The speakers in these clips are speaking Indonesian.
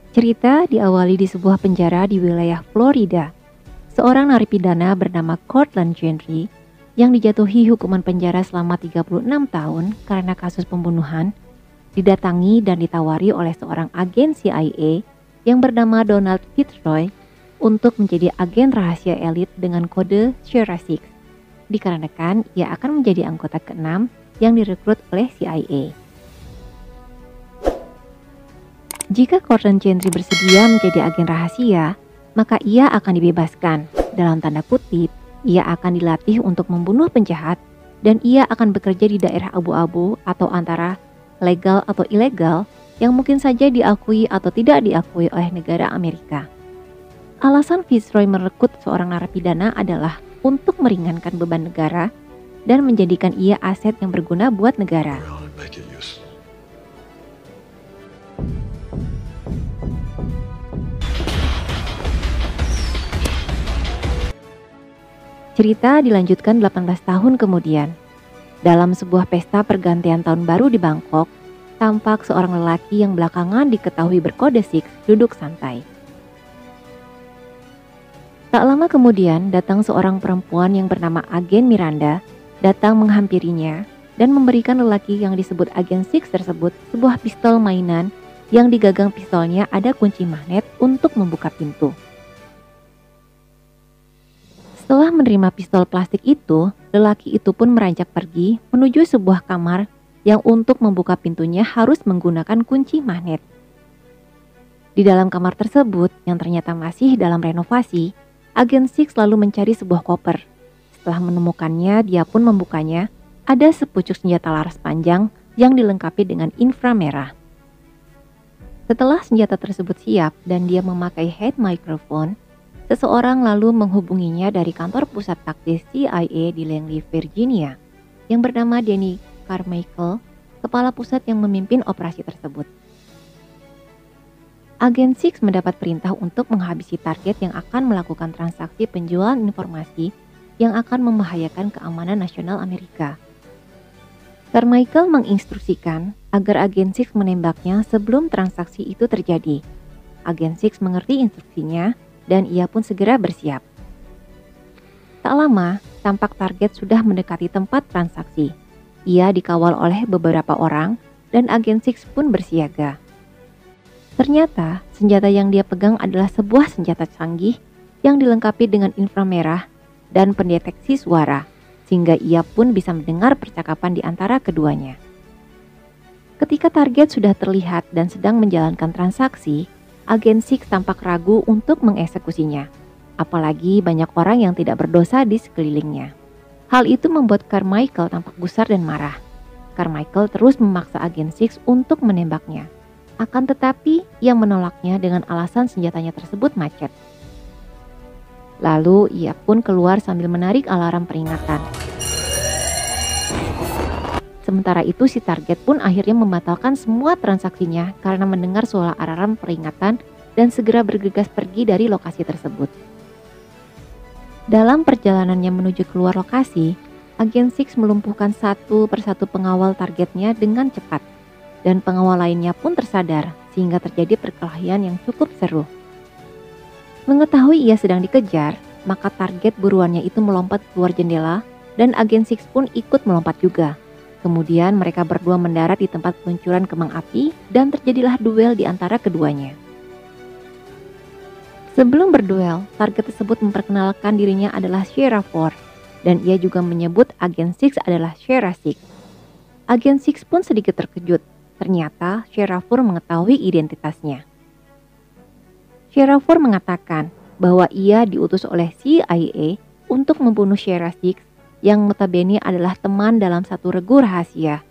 Cerita diawali di sebuah penjara di wilayah Florida. Seorang narapidana bernama Cortland Gentry yang dijatuhi hukuman penjara selama 36 tahun karena kasus pembunuhan, didatangi dan ditawari oleh seorang agen CIA yang bernama Donald Fitzroy untuk menjadi agen rahasia elit dengan kode Sierra Six, dikarenakan ia akan menjadi anggota ke-6 yang direkrut oleh CIA. Jika Cortland Gentry bersedia menjadi agen rahasia, maka ia akan dibebaskan. Dalam tanda kutip, ia akan dilatih untuk membunuh penjahat dan ia akan bekerja di daerah abu-abu atau antara legal atau ilegal yang mungkin saja diakui atau tidak diakui oleh negara Amerika. Alasan Fitzroy merekrut seorang narapidana adalah untuk meringankan beban negara dan menjadikan ia aset yang berguna buat negara. Cerita dilanjutkan 18 tahun kemudian. Dalam sebuah pesta pergantian tahun baru di Bangkok, tampak seorang lelaki yang belakangan diketahui berkode Six duduk santai. Tak lama kemudian datang seorang perempuan yang bernama Agen Miranda datang menghampirinya dan memberikan lelaki yang disebut Agen Six tersebut sebuah pistol mainan yang di gagang pistolnya ada kunci magnet untuk membuka pintu. Setelah menerima pistol plastik itu, lelaki itu pun meranjak pergi menuju sebuah kamar yang untuk membuka pintunya harus menggunakan kunci magnet. Di dalam kamar tersebut yang ternyata masih dalam renovasi, Agen Six lalu mencari sebuah koper. Setelah menemukannya, dia pun membukanya. Ada sepucuk senjata laras panjang yang dilengkapi dengan inframerah. Setelah senjata tersebut siap dan dia memakai head microphone, seseorang lalu menghubunginya dari kantor pusat taktis CIA di Langley, Virginia, yang bernama Danny Carmichael, kepala pusat yang memimpin operasi tersebut. Agen Six mendapat perintah untuk menghabisi target yang akan melakukan transaksi penjualan informasi yang akan membahayakan keamanan nasional Amerika. Carmichael menginstruksikan agar Agen Six menembaknya sebelum transaksi itu terjadi. Agen Six mengerti instruksinya dan ia pun segera bersiap. Tak lama, tampak target sudah mendekati tempat transaksi. Ia dikawal oleh beberapa orang dan Agen Six pun bersiaga. Ternyata, senjata yang dia pegang adalah sebuah senjata canggih yang dilengkapi dengan inframerah dan pendeteksi suara, sehingga ia pun bisa mendengar percakapan di antara keduanya. Ketika target sudah terlihat dan sedang menjalankan transaksi, Agen Six tampak ragu untuk mengeksekusinya, apalagi banyak orang yang tidak berdosa di sekelilingnya. Hal itu membuat Carmichael tampak gusar dan marah. Carmichael terus memaksa Agen Six untuk menembaknya. Akan tetapi, ia menolaknya dengan alasan senjatanya tersebut macet. Lalu, ia pun keluar sambil menarik alarm peringatan. Sementara itu si target pun akhirnya membatalkan semua transaksinya karena mendengar suara alarm peringatan dan segera bergegas pergi dari lokasi tersebut. Dalam perjalanannya menuju keluar lokasi, Agen Six melumpuhkan satu persatu pengawal targetnya dengan cepat dan pengawal lainnya pun tersadar sehingga terjadi perkelahian yang cukup seru. Mengetahui ia sedang dikejar, maka target buruannya itu melompat keluar jendela dan Agen Six pun ikut melompat juga. Kemudian mereka berdua mendarat di tempat peluncuran kembang api dan terjadilah duel di antara keduanya. Sebelum berduel, target tersebut memperkenalkan dirinya adalah Sierra Four dan ia juga menyebut Agen Six adalah Sierra Six. Agen Six pun sedikit terkejut, ternyata Sierra Four mengetahui identitasnya. Sierra Four mengatakan bahwa ia diutus oleh CIA untuk membunuh Sierra Six yang notabene adalah teman dalam satu regu rahasia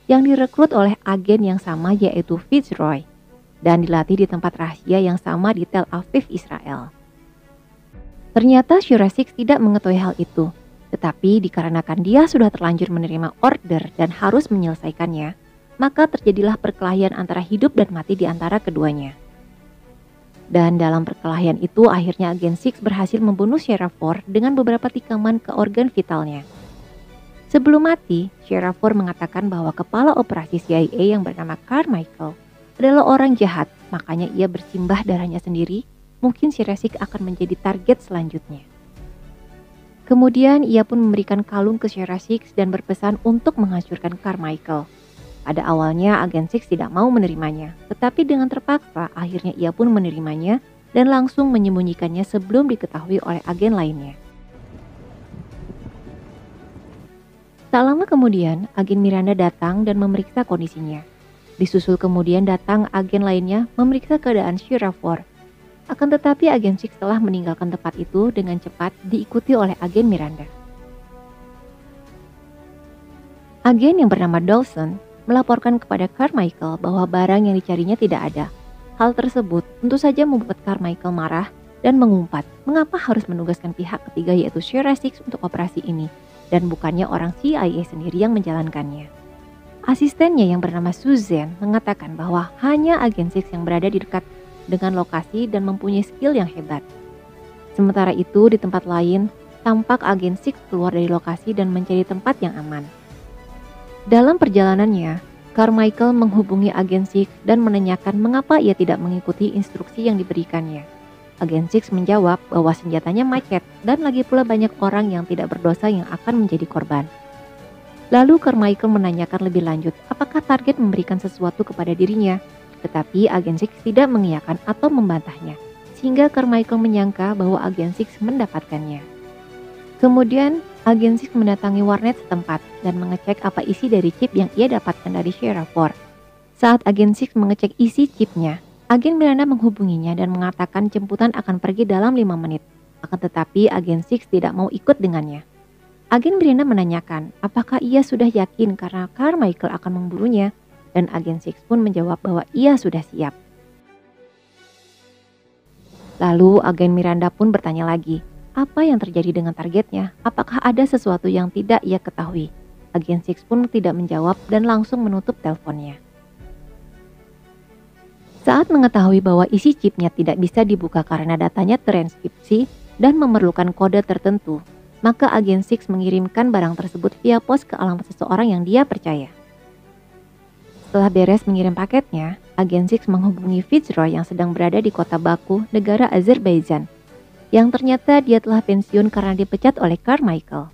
yang direkrut oleh agen yang sama yaitu Fitzroy dan dilatih di tempat rahasia yang sama di Tel Aviv, Israel. Ternyata Sierra Six tidak mengetahui hal itu, tetapi dikarenakan dia sudah terlanjur menerima order dan harus menyelesaikannya, maka terjadilah perkelahian antara hidup dan mati di antara keduanya. Dan dalam perkelahian itu akhirnya Agen Six berhasil membunuh Sierra Four dengan beberapa tikaman ke organ vitalnya. Sebelum mati, Sierra Four mengatakan bahwa kepala operasi CIA yang bernama Carmichael adalah orang jahat makanya ia bersimbah darahnya sendiri, mungkin Shirasik akan menjadi target selanjutnya. Kemudian ia pun memberikan kalung ke Shirasik dan berpesan untuk menghancurkan Carmichael. Pada awalnya agen Six tidak mau menerimanya, tetapi dengan terpaksa akhirnya ia pun menerimanya dan langsung menyembunyikannya sebelum diketahui oleh agen lainnya. Tak lama kemudian, agen Miranda datang dan memeriksa kondisinya. Disusul kemudian datang agen lainnya memeriksa keadaan Shira 4. Akan tetapi agen Six telah meninggalkan tempat itu dengan cepat diikuti oleh agen Miranda. Agen yang bernama Dawson melaporkan kepada Carmichael bahwa barang yang dicarinya tidak ada. Hal tersebut tentu saja membuat Carmichael marah dan mengumpat mengapa harus menugaskan pihak ketiga yaitu Shira 6 untuk operasi ini dan bukannya orang CIA sendiri yang menjalankannya. Asistennya yang bernama Suzanne mengatakan bahwa hanya agen Six yang berada di dekat dengan lokasi dan mempunyai skill yang hebat. Sementara itu di tempat lain, tampak agen Six keluar dari lokasi dan mencari tempat yang aman. Dalam perjalanannya, Carmichael menghubungi agen Six dan menanyakan mengapa ia tidak mengikuti instruksi yang diberikannya. Agen Six menjawab bahwa senjatanya macet dan lagi pula banyak orang yang tidak berdosa yang akan menjadi korban. Lalu Carmichael menanyakan lebih lanjut apakah target memberikan sesuatu kepada dirinya, tetapi agen Six tidak mengiyakan atau membantahnya, sehingga Carmichael menyangka bahwa agen Six mendapatkannya. Kemudian, agen Six mendatangi warnet setempat dan mengecek apa isi dari chip yang ia dapatkan dari Shira 4. Saat agen Six mengecek isi chipnya, agen Miranda menghubunginya dan mengatakan jemputan akan pergi dalam 5 menit. Akan tetapi agen Six tidak mau ikut dengannya. Agen Miranda menanyakan apakah ia sudah yakin karena Carmichael akan memburunya, dan agen Six pun menjawab bahwa ia sudah siap. Lalu agen Miranda pun bertanya lagi, apa yang terjadi dengan targetnya? Apakah ada sesuatu yang tidak ia ketahui? Agen Six pun tidak menjawab dan langsung menutup teleponnya. Saat mengetahui bahwa isi chipnya tidak bisa dibuka karena datanya terenkripsi dan memerlukan kode tertentu, maka agen Six mengirimkan barang tersebut via pos ke alamat seseorang yang dia percaya. Setelah beres mengirim paketnya, agen Six menghubungi Fitzroy yang sedang berada di kota Baku, negara Azerbaijan, yang ternyata dia telah pensiun karena dipecat oleh Carmichael.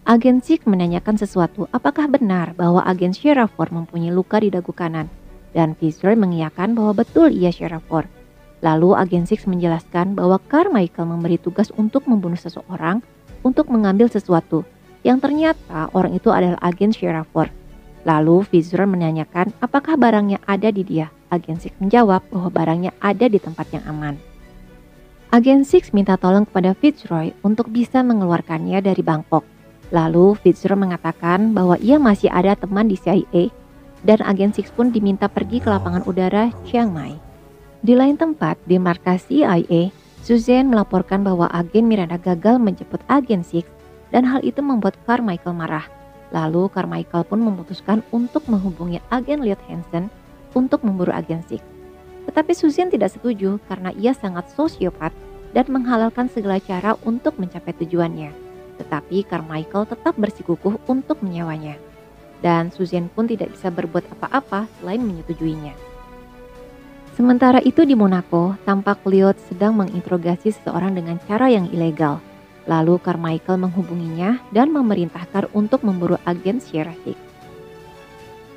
Agen Six menanyakan sesuatu, apakah benar bahwa agen Shira 4 mempunyai luka di dagu kanan, dan Fitzroy mengiyakan bahwa betul ia Shira 4. Lalu agen Six menjelaskan bahwa Carmichael memberi tugas untuk membunuh seseorang untuk mengambil sesuatu, yang ternyata orang itu adalah agen Shira 4. Lalu Fitzroy menanyakan apakah barangnya ada di dia. Agen Six menjawab bahwa barangnya ada di tempat yang aman. Agen Six minta tolong kepada Fitzroy untuk bisa mengeluarkannya dari Bangkok. Lalu Fitzroy mengatakan bahwa ia masih ada teman di CIA, dan agen Six pun diminta pergi ke lapangan udara Chiang Mai. Di lain tempat, di markas CIA, Suzanne melaporkan bahwa agen Miranda gagal menjemput agen Six dan hal itu membuat Carmichael marah. Lalu Carmichael pun memutuskan untuk menghubungi agen Lloyd Hansen untuk memburu agen Six. Tetapi Suzanne tidak setuju karena ia sangat sosiopat dan menghalalkan segala cara untuk mencapai tujuannya. Tetapi Carmichael tetap bersikukuh untuk menyewanya. Dan Suzanne pun tidak bisa berbuat apa-apa selain menyetujuinya. Sementara itu di Monaco, tampak Lloyd sedang menginterogasi seseorang dengan cara yang ilegal. Lalu Carmichael menghubunginya dan memerintahkan untuk memburu agen Shira 6.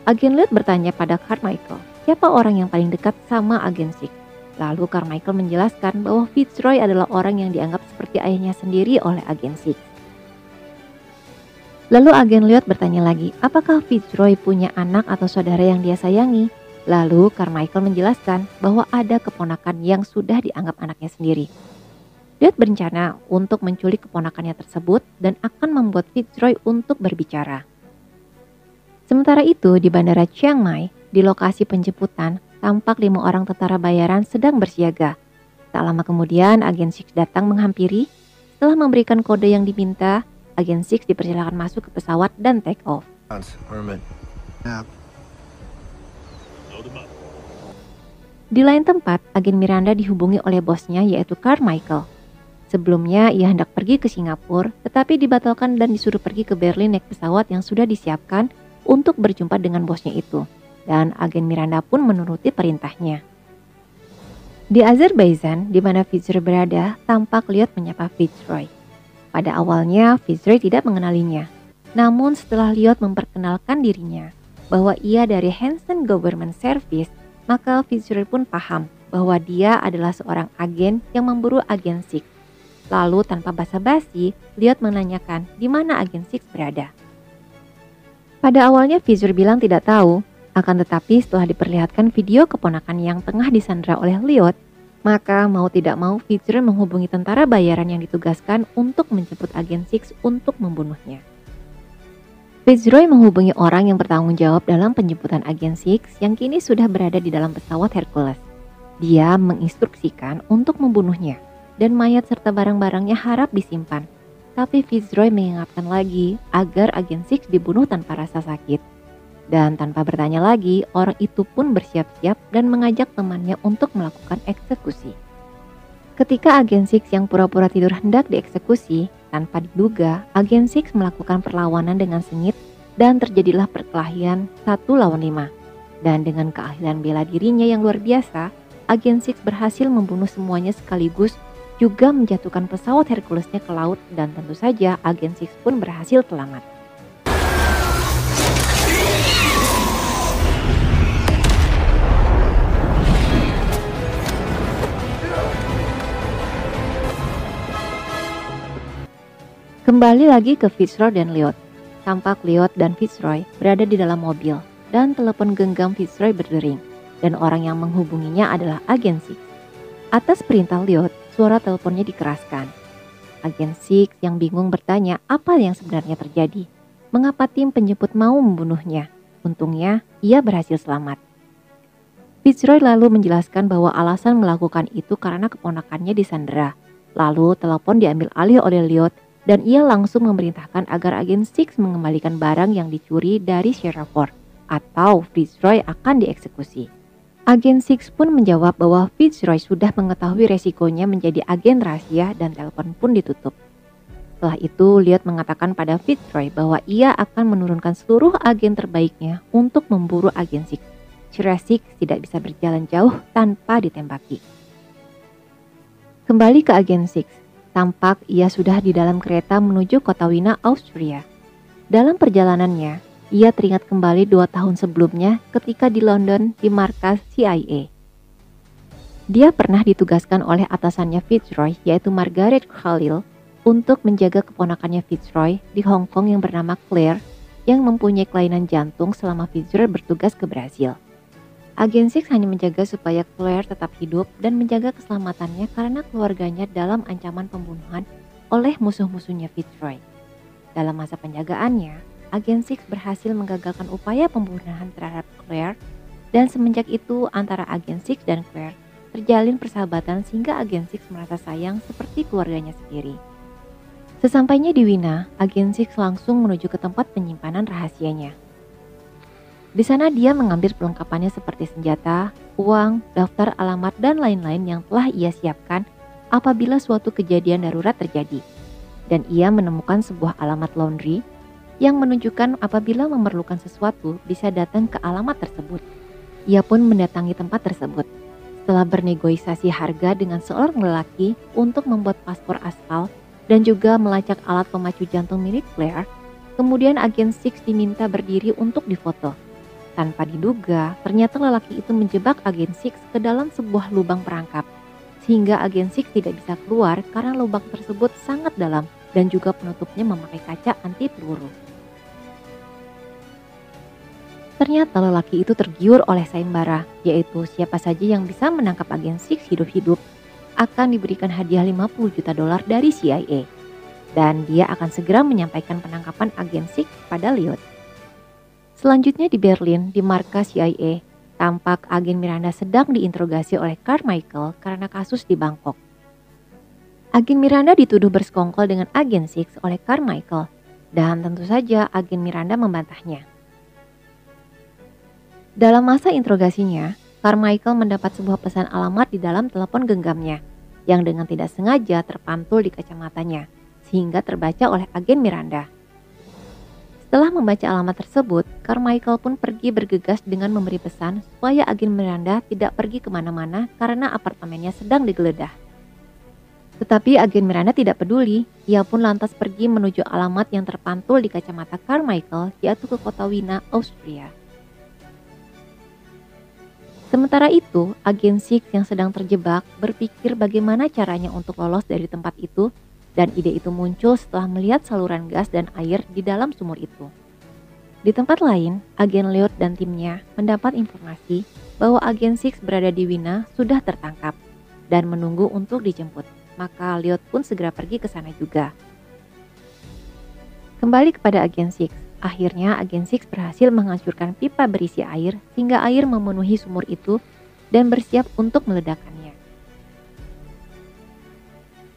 Agen Lloyd bertanya pada Carmichael, siapa orang yang paling dekat sama agen Six? Lalu Carmichael menjelaskan bahwa Fitzroy adalah orang yang dianggap seperti ayahnya sendiri oleh agen Six. Lalu agen Lloyd bertanya lagi, apakah Fitzroy punya anak atau saudara yang dia sayangi? Lalu Carmichael menjelaskan bahwa ada keponakan yang sudah dianggap anaknya sendiri. Lloyd berencana untuk menculik keponakannya tersebut dan akan membuat Fitzroy untuk berbicara. Sementara itu di bandara Chiang Mai, di lokasi penjemputan, tampak 5 orang tentara bayaran sedang bersiaga. Tak lama kemudian agen Six datang menghampiri. Setelah memberikan kode yang diminta, agen Six dipersilakan masuk ke pesawat dan take off. Di lain tempat, agen Miranda dihubungi oleh bosnya yaitu Carmichael. Sebelumnya ia hendak pergi ke Singapura, tetapi dibatalkan dan disuruh pergi ke Berlin naik pesawat yang sudah disiapkan untuk berjumpa dengan bosnya itu. dan agen Miranda pun menuruti perintahnya. Di Azerbaijan, di mana Fitzroy berada, tampak Lyot menyapa Fitzroy. Pada awalnya, Fitzroy tidak mengenalinya. Namun setelah Lyot memperkenalkan dirinya bahwa ia dari Hansen Government Service, maka Fitzroy pun paham bahwa dia adalah seorang agen yang memburu agen Six. Lalu tanpa basa-basi, Lyot menanyakan di mana agen Six berada. Pada awalnya Fitzroy bilang tidak tahu, akan tetapi setelah diperlihatkan video keponakan yang tengah disandra oleh Lyot, maka mau tidak mau Fitzroy menghubungi tentara bayaran yang ditugaskan untuk menjemput agen Six untuk membunuhnya. Fitzroy menghubungi orang yang bertanggung jawab dalam penjemputan agen Six yang kini sudah berada di dalam pesawat Hercules. Dia menginstruksikan untuk membunuhnya dan mayat serta barang-barangnya harap disimpan. Tapi Fitzroy mengingatkan lagi agar agen Six dibunuh tanpa rasa sakit. Dan tanpa bertanya lagi, orang itu pun bersiap-siap dan mengajak temannya untuk melakukan eksekusi. Ketika agen Six yang pura-pura tidur hendak dieksekusi, tanpa diduga, agen Six melakukan perlawanan dengan sengit dan terjadilah perkelahian 1 lawan 5. Dan dengan keahlian bela dirinya yang luar biasa, agen Six berhasil membunuh semuanya sekaligus, juga menjatuhkan pesawat Herculesnya ke laut, dan tentu saja agen Six pun berhasil selamat. Kembali lagi ke Fitzroy dan Lyot. Tampak Lyot dan Fitzroy berada di dalam mobil dan telepon genggam Fitzroy berdering, dan orang yang menghubunginya adalah agen Six. Atas perintah Lyot, suara teleponnya dikeraskan. Agen Six yang bingung bertanya apa yang sebenarnya terjadi. Mengapa tim penjemput mau membunuhnya? Untungnya, ia berhasil selamat. Fitzroy lalu menjelaskan bahwa alasan melakukan itu karena keponakannya disandera. Lalu telepon diambil alih oleh Lyot dan ia langsung memerintahkan agar agen Six mengembalikan barang yang dicuri dari Sherraford atau Fitzroy akan dieksekusi. Agen Six pun menjawab bahwa Fitzroy sudah mengetahui resikonya menjadi agen rahasia dan telepon pun ditutup. Setelah itu, Lyot mengatakan pada Fitzroy bahwa ia akan menurunkan seluruh agen terbaiknya untuk memburu agen Six. Six tidak bisa berjalan jauh tanpa ditembaki. Kembali ke agen Six, tampak ia sudah di dalam kereta menuju kota Wina, Austria. Dalam perjalanannya, ia teringat kembali 2 tahun sebelumnya ketika di London di markas CIA. Dia pernah ditugaskan oleh atasannya Fitzroy, yaitu Margaret Khalil, untuk menjaga keponakannya Fitzroy di Hong Kong yang bernama Claire, yang mempunyai kelainan jantung selama Fitzroy bertugas ke Brasil. Agen Six hanya menjaga supaya Claire tetap hidup dan menjaga keselamatannya karena keluarganya dalam ancaman pembunuhan oleh musuh-musuhnya Fitzroy. Dalam masa penjagaannya, agen Six berhasil menggagalkan upaya pembunuhan terhadap Claire, dan semenjak itu antara agen Six dan Claire terjalin persahabatan sehingga agen Six merasa sayang seperti keluarganya sendiri. Sesampainya di Wina, agen Six langsung menuju ke tempat penyimpanan rahasianya. Di sana dia mengambil perlengkapannya seperti senjata, uang, daftar alamat, dan lain-lain yang telah ia siapkan apabila suatu kejadian darurat terjadi. Dan ia menemukan sebuah alamat laundry yang menunjukkan apabila memerlukan sesuatu bisa datang ke alamat tersebut. Ia pun mendatangi tempat tersebut. Setelah bernegosiasi harga dengan seorang lelaki untuk membuat paspor aspal dan juga melacak alat pemacu jantung milik Claire, kemudian agen Six diminta berdiri untuk difoto. Tanpa diduga, ternyata lelaki itu menjebak agen Six ke dalam sebuah lubang perangkap, sehingga agen Six tidak bisa keluar karena lubang tersebut sangat dalam dan juga penutupnya memakai kaca anti peluru. Ternyata lelaki itu tergiur oleh sayembara, yaitu siapa saja yang bisa menangkap agen Six hidup-hidup akan diberikan hadiah $50 juta dari CIA. Dan dia akan segera menyampaikan penangkapan agen Six pada Lyot. Selanjutnya di Berlin, di markas CIA, tampak agen Miranda sedang diinterogasi oleh Carmichael karena kasus di Bangkok. Agen Miranda dituduh bersekongkol dengan agen Six oleh Carmichael, dan tentu saja agen Miranda membantahnya. Dalam masa interogasinya, Carmichael mendapat sebuah pesan alamat di dalam telepon genggamnya yang dengan tidak sengaja terpantul di kacamatanya sehingga terbaca oleh agen Miranda. Setelah membaca alamat tersebut, Carmichael pun pergi bergegas dengan memberi pesan supaya agen Miranda tidak pergi kemana-mana karena apartemennya sedang digeledah. Tetapi agen Miranda tidak peduli, ia pun lantas pergi menuju alamat yang terpantul di kacamata Carmichael, yaitu ke kota Wina, Austria. Sementara itu, agen Six yang sedang terjebak berpikir bagaimana caranya untuk lolos dari tempat itu, dan ide itu muncul setelah melihat saluran gas dan air di dalam sumur itu. Di tempat lain, agen Lloyd dan timnya mendapat informasi bahwa agen Six berada di Wina sudah tertangkap dan menunggu untuk dijemput. Maka Lloyd pun segera pergi ke sana juga. Kembali kepada agen Six, akhirnya agen Six berhasil menghancurkan pipa berisi air hingga air memenuhi sumur itu dan bersiap untuk meledakkannya.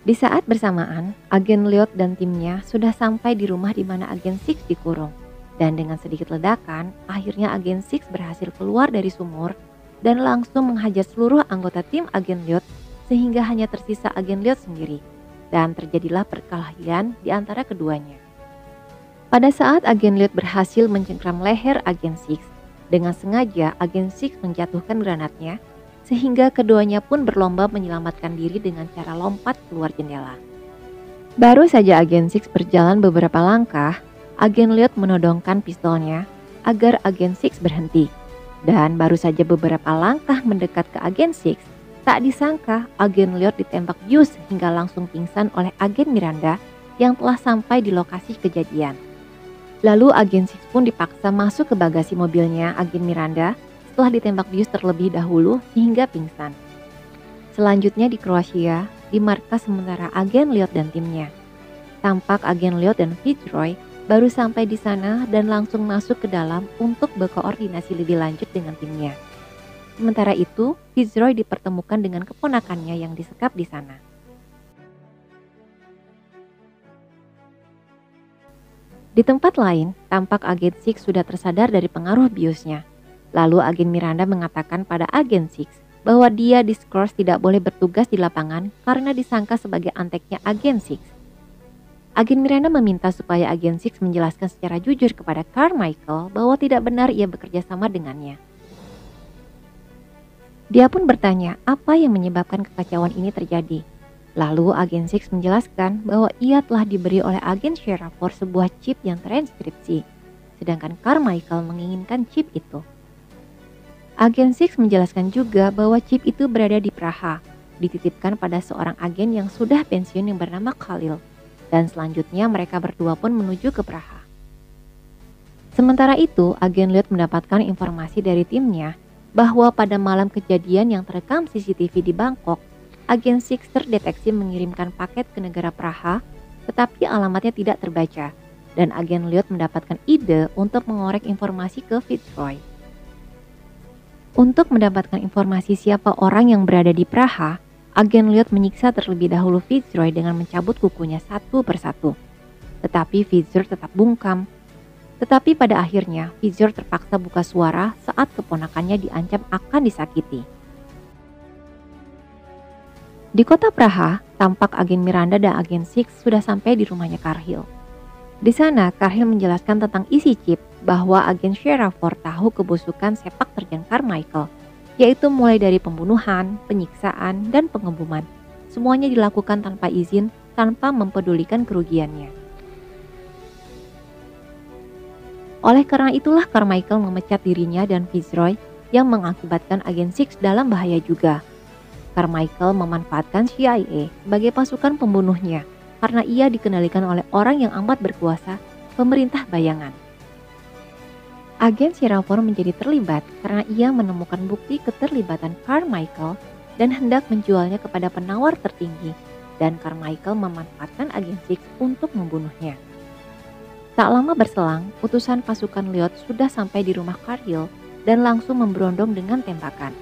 Di saat bersamaan, agen Lloyd dan timnya sudah sampai di rumah di mana agen Six dikurung. Dan dengan sedikit ledakan, akhirnya agen Six berhasil keluar dari sumur dan langsung menghajar seluruh anggota tim agen Lloyd sehingga hanya tersisa agen Lloyd sendiri. Dan terjadilah perkelahian di antara keduanya. Pada saat agen Lloyd berhasil mencengkram leher agen Six, dengan sengaja agen Six menjatuhkan granatnya sehingga keduanya pun berlomba menyelamatkan diri dengan cara lompat keluar jendela. Baru saja agen Six berjalan beberapa langkah, agen Lloyd menodongkan pistolnya agar agen Six berhenti. Dan baru saja beberapa langkah mendekat ke agen Six, tak disangka agen Lloyd ditembak bius hingga langsung pingsan oleh agen Miranda yang telah sampai di lokasi kejadian. Lalu agen Six pun dipaksa masuk ke bagasi mobilnya agen Miranda setelah ditembak bius terlebih dahulu hingga pingsan. Selanjutnya di Kroasia, di markas sementara agen Lloyd dan timnya. Tampak agen Lloyd dan Fitzroy baru sampai di sana dan langsung masuk ke dalam untuk berkoordinasi lebih lanjut dengan timnya. Sementara itu, Fitzroy dipertemukan dengan keponakannya yang disekap di sana. Di tempat lain, tampak agen Six sudah tersadar dari pengaruh biusnya. Lalu agen Miranda mengatakan pada agen Six bahwa dia diskors tidak boleh bertugas di lapangan karena disangka sebagai anteknya agen Six. Agen Miranda meminta supaya agen Six menjelaskan secara jujur kepada Carmichael bahwa tidak benar ia bekerja sama dengannya. Dia pun bertanya apa yang menyebabkan kekacauan ini terjadi. Lalu agen Six menjelaskan bahwa ia telah diberi oleh agen Sheraford sebuah chip yang terenkripsi, sedangkan Carmichael menginginkan chip itu. Agen Six menjelaskan juga bahwa chip itu berada di Praha, dititipkan pada seorang agen yang sudah pensiun yang bernama Khalil, dan selanjutnya mereka berdua pun menuju ke Praha. Sementara itu, agen Lloyd mendapatkan informasi dari timnya bahwa pada malam kejadian yang terekam CCTV di Bangkok, agen Six terdeteksi mengirimkan paket ke negara Praha, tetapi alamatnya tidak terbaca, dan agen Lloyd mendapatkan ide untuk mengorek informasi ke Fitzroy. Untuk mendapatkan informasi siapa orang yang berada di Praha, agen Lloyd menyiksa terlebih dahulu Fitzroy dengan mencabut kukunya satu persatu. Tetapi Fitzroy tetap bungkam. Tetapi pada akhirnya, Fitzroy terpaksa buka suara saat keponakannya diancam akan disakiti. Di kota Praha, tampak agen Miranda dan agen Six sudah sampai di rumahnya Carhill. Di sana, Carhill menjelaskan tentang isi chip bahwa agen Sheraford tahu kebusukan sepak terjang Carmichael, yaitu mulai dari pembunuhan, penyiksaan, dan pengebuman. Semuanya dilakukan tanpa izin, tanpa mempedulikan kerugiannya. Oleh karena itulah Carmichael memecat dirinya dan Fitzroy yang mengakibatkan agen Six dalam bahaya juga. Carmichael memanfaatkan CIA sebagai pasukan pembunuhnya karena ia dikendalikan oleh orang yang amat berkuasa, pemerintah bayangan. Agen Sheraford menjadi terlibat karena ia menemukan bukti keterlibatan Carmichael dan hendak menjualnya kepada penawar tertinggi, dan Carmichael memanfaatkan agen Six untuk membunuhnya. Tak lama berselang, utusan pasukan Lloyd sudah sampai di rumah Carhill dan langsung memberondong dengan tembakan.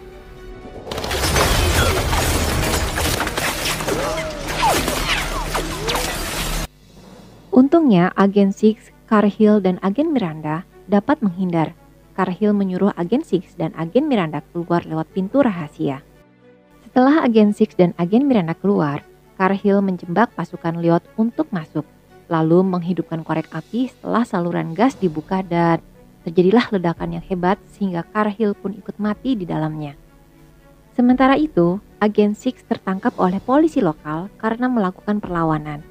Untungnya, agen Six, Carhill, dan agen Miranda dapat menghindar. Carhill menyuruh agen Six dan agen Miranda keluar lewat pintu rahasia. Setelah agen Six dan agen Miranda keluar, Carhill menjebak pasukan Lloyd untuk masuk. lalu menghidupkan korek api setelah saluran gas dibuka dan terjadilah ledakan yang hebat sehingga Carhill pun ikut mati di dalamnya. Sementara itu, agen Six tertangkap oleh polisi lokal karena melakukan perlawanan.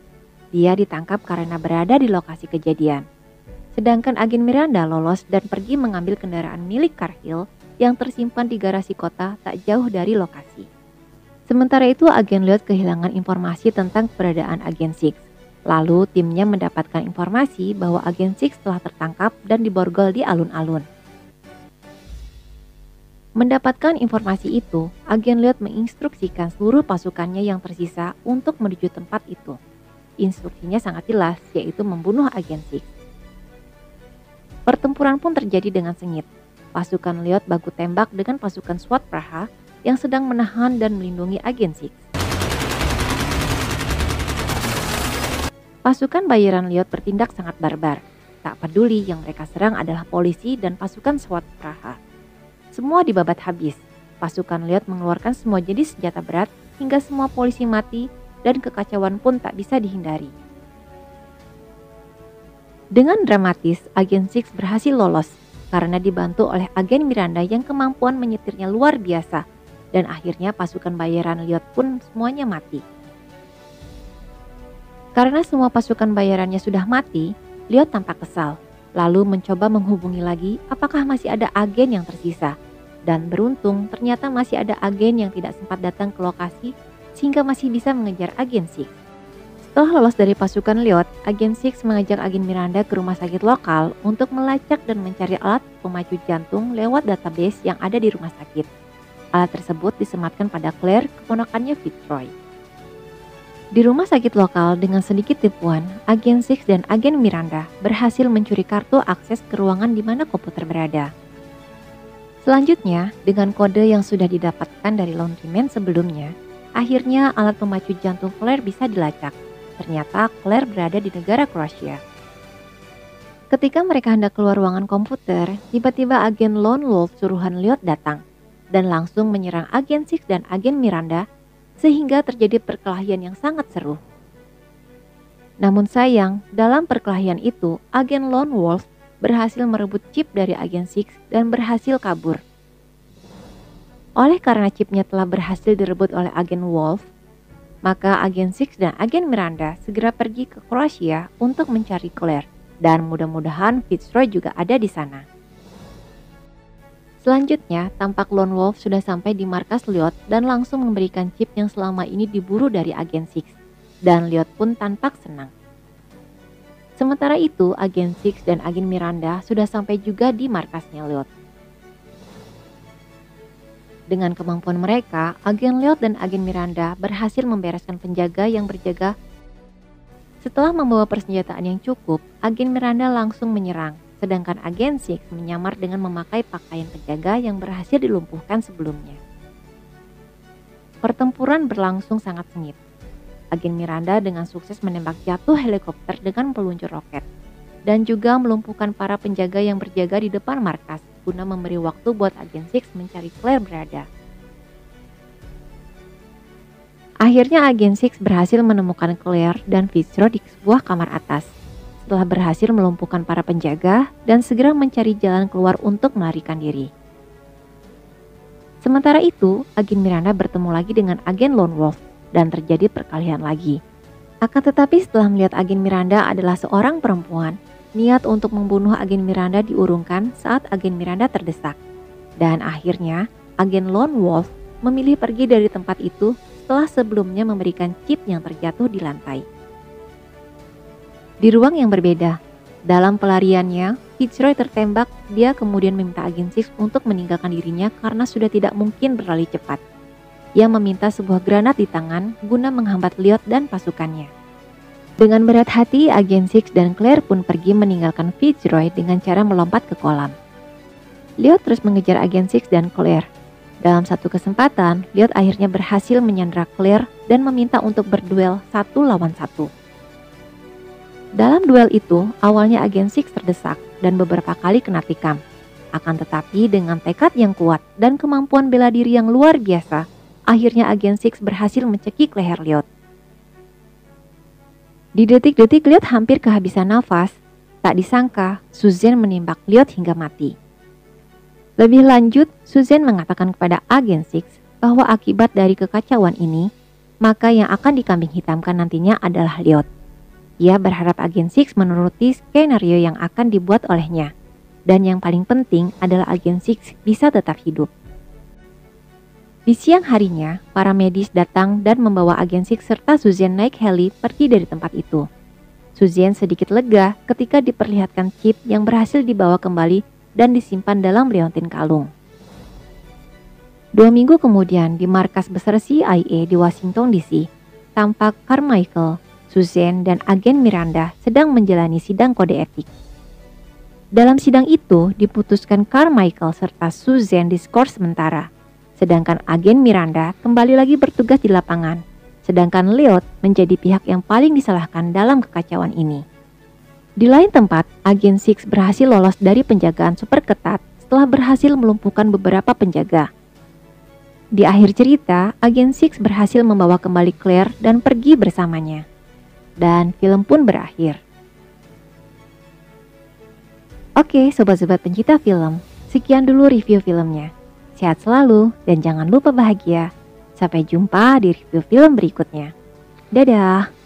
Dia ditangkap karena berada di lokasi kejadian. Sedangkan agen Miranda lolos dan pergi mengambil kendaraan milik Carhill yang tersimpan di garasi kota tak jauh dari lokasi. Sementara itu, agen Lloyd kehilangan informasi tentang keberadaan agen Six. Lalu timnya mendapatkan informasi bahwa agen Six telah tertangkap dan diborgol di alun-alun. Mendapatkan informasi itu, agen Lloyd menginstruksikan seluruh pasukannya yang tersisa untuk menuju tempat itu. Instruksinya sangat jelas, yaitu membunuh agen Six. Pertempuran pun terjadi dengan sengit. Pasukan Lloyd baku tembak dengan pasukan SWAT Praha yang sedang menahan dan melindungi agen Six. Pasukan bayaran Lloyd bertindak sangat barbar. Tak peduli yang mereka serang adalah polisi dan pasukan SWAT Praha. Semua dibabat habis. Pasukan Lloyd mengeluarkan semua jenis senjata berat hingga semua polisi mati dan kekacauan pun tak bisa dihindari. Dengan dramatis, agen Six berhasil lolos karena dibantu oleh agen Miranda yang kemampuan menyetirnya luar biasa, dan akhirnya pasukan bayaran Lloyd pun semuanya mati. Karena semua pasukan bayarannya sudah mati, Lloyd tampak kesal, lalu mencoba menghubungi lagi apakah masih ada agen yang tersisa. Dan beruntung ternyata masih ada agen yang tidak sempat datang ke lokasi sehingga masih bisa mengejar agen Six. Setelah lolos dari pasukan Lloyd, agen Six mengajak agen Miranda ke rumah sakit lokal untuk melacak dan mencari alat pemacu jantung lewat database yang ada di rumah sakit. Alat tersebut disematkan pada Claire, keponakannya Fitzroy. Di rumah sakit lokal dengan sedikit tipuan, agen Six dan agen Miranda berhasil mencuri kartu akses ke ruangan di mana komputer berada. Selanjutnya, dengan kode yang sudah didapatkan dari laundryman sebelumnya, akhirnya alat pemacu jantung Claire bisa dilacak. Ternyata Claire berada di negara Kroasia. Ketika mereka hendak keluar ruangan komputer, tiba-tiba agen Lone Wolf suruhan Lloyd datang dan langsung menyerang agen Six dan agen Miranda sehingga terjadi perkelahian yang sangat seru. Namun sayang, dalam perkelahian itu, agen Lone Wolf berhasil merebut chip dari agen Six dan berhasil kabur. Oleh karena chipnya telah berhasil direbut oleh agen Wolf, maka agen Six dan agen Miranda segera pergi ke Kroasia untuk mencari Claire, dan mudah-mudahan Fitzroy juga ada di sana. Selanjutnya, tampak Lone Wolf sudah sampai di markas Lloyd dan langsung memberikan chip yang selama ini diburu dari agen Six. Dan Lloyd pun tampak senang. Sementara itu, agen Six dan agen Miranda sudah sampai juga di markasnya Lloyd. Dengan kemampuan mereka, agen Lloyd dan agen Miranda berhasil membereskan penjaga yang berjaga. Setelah membawa persenjataan yang cukup, agen Miranda langsung menyerang. Sedangkan agen Six menyamar dengan memakai pakaian penjaga yang berhasil dilumpuhkan sebelumnya. Pertempuran berlangsung sangat sengit. Agen Miranda dengan sukses menembak jatuh helikopter dengan peluncur roket dan juga melumpuhkan para penjaga yang berjaga di depan markas guna memberi waktu buat agen Six mencari Claire berada. Akhirnya agen Six berhasil menemukan Claire dan Fitzroy di sebuah kamar atas. Setelah berhasil melumpuhkan para penjaga dan segera mencari jalan keluar untuk melarikan diri. Sementara itu, agen Miranda bertemu lagi dengan agen Lone Wolf dan terjadi perkelahian lagi. Akan tetapi setelah melihat agen Miranda adalah seorang perempuan, niat untuk membunuh agen Miranda diurungkan saat agen Miranda terdesak. Dan akhirnya, agen Lone Wolf memilih pergi dari tempat itu setelah sebelumnya memberikan chip yang terjatuh di lantai. Di ruang yang berbeda, dalam pelariannya, Fitzroy tertembak. Dia kemudian meminta agen Six untuk meninggalkan dirinya karena sudah tidak mungkin berlari cepat. Ia meminta sebuah granat di tangan guna menghambat Lloyd dan pasukannya. Dengan berat hati, agen Six dan Claire pun pergi meninggalkan Fitzroy dengan cara melompat ke kolam. Lloyd terus mengejar agen Six dan Claire. Dalam satu kesempatan, Lloyd akhirnya berhasil menyandra Claire dan meminta untuk berduel 1 lawan 1. Dalam duel itu, awalnya agen Six terdesak dan beberapa kali kena tikam. Akan tetapi dengan tekad yang kuat dan kemampuan bela diri yang luar biasa, akhirnya agen Six berhasil mencekik leher Lloyd. Di detik-detik Lyot hampir kehabisan nafas, tak disangka Suzanne menembak Lyot hingga mati. Lebih lanjut, Suzanne mengatakan kepada agen Six bahwa akibat dari kekacauan ini, maka yang akan dikambing hitamkan nantinya adalah Lyot. Ia berharap agen Six menuruti skenario yang akan dibuat olehnya. Dan yang paling penting adalah agen Six bisa tetap hidup. Di siang harinya, para medis datang dan membawa agen Six serta Suzanne naik heli pergi dari tempat itu. Suzanne sedikit lega ketika diperlihatkan chip yang berhasil dibawa kembali dan disimpan dalam liontin kalung. 2 minggu kemudian di markas besar CIA di Washington DC, tampak Carmichael, Suzanne, dan agen Miranda sedang menjalani sidang kode etik. Dalam sidang itu diputuskan Carmichael serta Suzanne diskors sementara. Sedangkan agen Miranda kembali lagi bertugas di lapangan, sedangkan Lyot menjadi pihak yang paling disalahkan dalam kekacauan ini. Di lain tempat, agen Six berhasil lolos dari penjagaan super ketat setelah berhasil melumpuhkan beberapa penjaga. Di akhir cerita, agen Six berhasil membawa kembali Claire dan pergi bersamanya. Dan film pun berakhir. Oke, sobat-sobat pencinta film, sekian dulu review filmnya. Sehat selalu dan jangan lupa bahagia. Sampai jumpa di review film berikutnya. Dadah!